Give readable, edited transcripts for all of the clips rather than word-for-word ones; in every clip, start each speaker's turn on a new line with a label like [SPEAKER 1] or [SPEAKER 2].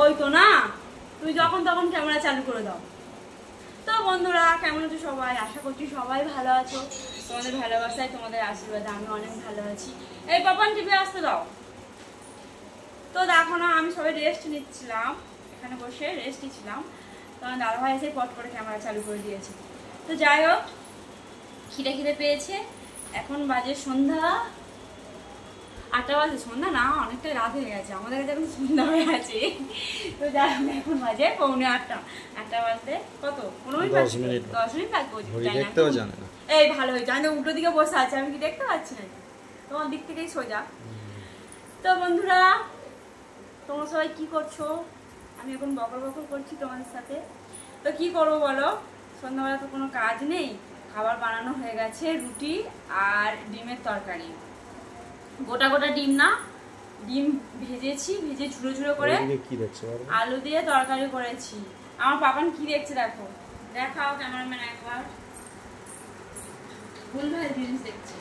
[SPEAKER 1] ওই তো না, তুই যখন তখন ক্যামেরা চালু করে দাও। তো বন্ধুরা কেমন আছো সবাই? আশা করছি সবাই ভালো আছো। তোমাদের ভালোবাসায়, তোমাদের আশীর্বাদে আমি অনেক ভালো আছি। এই পাপান টিভি আসতে দাও। তো দেখো না, আমি সবাই রেস্ট নিচ্ছিলাম, এখানে বসে রেস্ট নিচ্ছিলাম। তখন দাদাভাই এসে পট করে ক্যামেরা চালু করে দিয়েছে। তো যাই হোক, খিদে পেয়েছে। এখন বাজে সন্ধ্যা 8টা বাজে। সন্ধ্যা না, অনেকটাই রাত হয়ে গেছে, আমাদের কাছে এখন সন্ধ্যা হয়ে গেছে। তো যাই হোক, এখন বাজে 7:45। 8টা বাজতে কত 10 মিনিট লাগবে। এই ভালো হয়েছে, আমি উল্টো দিকে বসে আছে, আমি কি দেখতে পাচ্ছি না? তোমার দিক থেকেই সোজা। তো বন্ধুরা তোমরা সবাই কি করছো? আমি এখন বকর করছি তোমাদের সাথে। তো কি করবো বলো, সন্ধ্যাবেলা তো কোনো কাজ নেই। খাবার বানানো হয়ে গেছে, রুটি আর ডিমের তরকারি। গোটা ডিম না, ডিম ভেজেছি, ভেজে ঝুড়ো করে আলু দিয়ে তরকারি করেছি। আমার পাপান কি দেখছে দেখো, দেখাও ক্যামেরাম্যান একবার। ভুলভাল জিনিস দেখছে।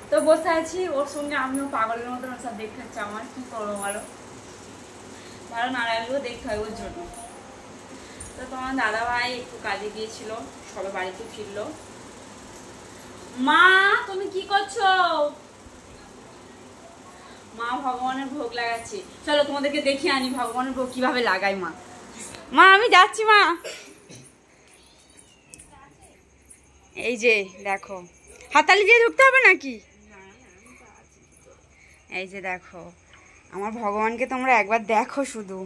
[SPEAKER 1] তো বসে আছি ওর সঙ্গে, আমিও পাগলের মতন সব দেখতে হচ্ছে। আমার কি করবো বলো, ভালো না লাগলেও দেখতে হয় ওর জন্য। তো তোমার দাদা ভাই একটু কাজে গিয়েছিল, সবাই বাড়িতে ফিরলো। মা তুমি কি করছো? মা ভগবানের ভোগ লাগাচ্ছে। চলো তোমাদেরকে দেখিয়ে আনি ভগবানের ভোগ কিভাবে লাগাই। মা আমি যাচ্ছি। মা এই যে দেখো, হাততালি দিয়ে ঢুকতে হবে নাকি? এই যে দেখো আমার ভগবানকে, তোমরা একবার দেখো শুধু।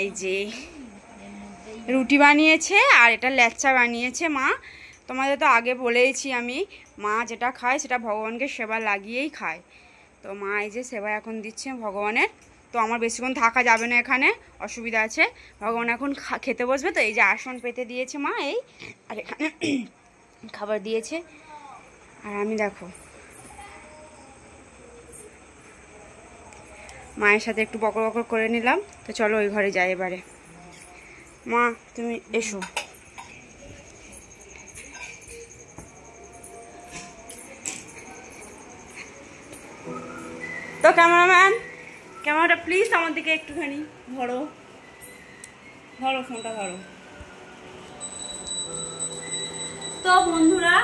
[SPEAKER 1] এই যে রুটি বানিয়েছে আর এটা ল্যাচ্চা বানিয়েছে মা। তোমাদের তো আগে বলেইছি আমি, মা যেটা খায় সেটা ভগবানকে সেবা লাগিয়েই খায়। তো মা এই যে সেবা এখন দিচ্ছে ভগবানের। তো আমার বেশিক্ষণ থাকা যাবে না এখানে, অসুবিধা আছে। ভগবান এখন খেতে বসবে, তো এই যে আসন পেতে দিয়েছে মা, এই আর এখানে খাবার দিয়েছে। আর আমি দেখো মায়ের সাথে একটু বকর করে নিলাম। তো চলো ওই ঘরে যাই এবারে। মা তুমি এসো। তো ক্যামেরাম্যান, ক্যামেরাটা প্লিজ আমার দিকে একটুখানি ধরো, ফোনটা ধরো। তো বন্ধুরা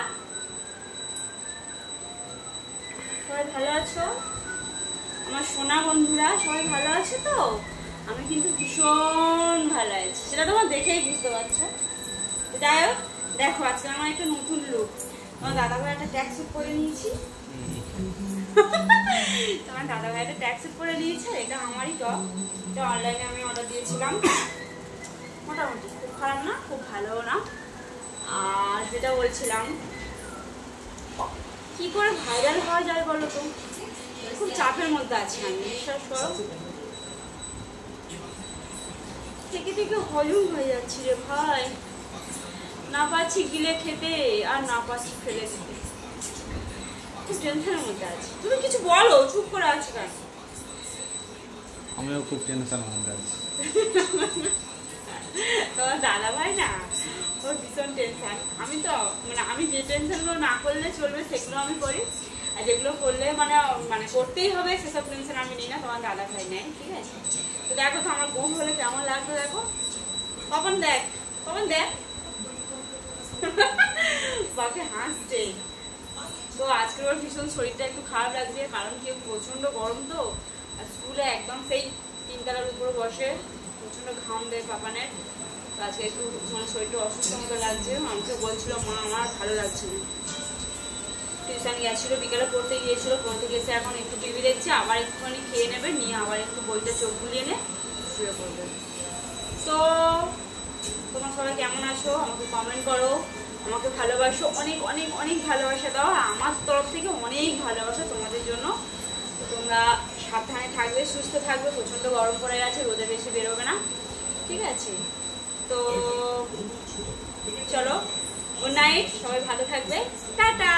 [SPEAKER 1] সবাই ভালো আছো? আমার সোনা বন্ধুরা সবাই ভালো আছে তো? আমি কিন্তু ভীষণ ভালো আছি, সেটা তোমার দেখেই বুঝতে পারছো। যাই হোক দেখো, আজকে আমার একটা নতুন লুক। তোমার দাদাভাই একটা ট্যাক্স স্যুট পরে নিয়েছি। তোমার দাদাভাই একটা ট্যাক্স স্যুট পরে নিয়েছে। এটা আমারই টপ, এটা অনলাইনে আমি অর্ডার দিয়েছিলাম। মোটামুটি খুব খারাপ না, খুব ভালোও না। আর যেটা বলছিলাম, কি করে ভাইরাল হওয়া যায় বলো তো? খুব চাপের মধ্যে আছি আমি, বিশ্বাস করো। থেকে হজম হয়ে যাচ্ছি রে ভাই, না পাচ্ছি গিলে খেতে আর না পাচ্ছি ফেলে দিতে। খুব টেনশনের মধ্যে আছি। তুমি কিছু বলো, চুপ করে আছো কেন?
[SPEAKER 2] আমিও খুব টেনশনের মধ্যে আছি।
[SPEAKER 1] তোমার দাদা ভাই না, ওর ভীষণ টেনশন। আমি তো আমি যে টেনশনগুলো না করলে চলবে সেগুলো আমি করি, আর যেগুলো করলে মানে করতেই হবে সেসব টেনশন আমি নিই না। তোমার দাদা ভাই নেয়, ঠিক আছে? তো দেখো তো আমার বোন হলে কেমন লাগতো। দেখো কখন দেখ বাকে হাসছে। তো আজকে ওর ভীষণ শরীরটা একটু খারাপ লাগছে, কারণ কি প্রচন্ড গরম তো। আর স্কুলে একদম সেই 3 তলার উপরে বসে, প্রচন্ড ঘাম দেয় পাপানের। তো আজকে একটু শরীরটা অসুস্থ মতো লাগছে। আমাকে বলছিল মা আমার ভালো লাগছে না। টিউশন গেছিলো, বিকেলে পড়তে গেছে, এখন একটু টিভি দেখছে, আবার একটুখানি খেয়ে নেবে, নিয়ে আবার একটু বইটা চোখ বুলিয়ে নে শুয়ে পড়বে। তো তোমরা সবাই কেমন আছো আমাকে কমেন্ট করো। আমাকে ভালোবাসো, অনেক অনেক অনেক ভালোবাসা দাও। আমার তরফ থেকে অনেক ভালোবাসা তোমাদের জন্য। তো তোমরা সাবধানে থাকবে, সুস্থ থাকবে। প্রচণ্ড গরম পড়ে গেছে, রোদে বেশি বেরোবে না, ঠিক আছে? তো চলো, গুড নাইট, সবাই ভালো থাকবে, টাটা।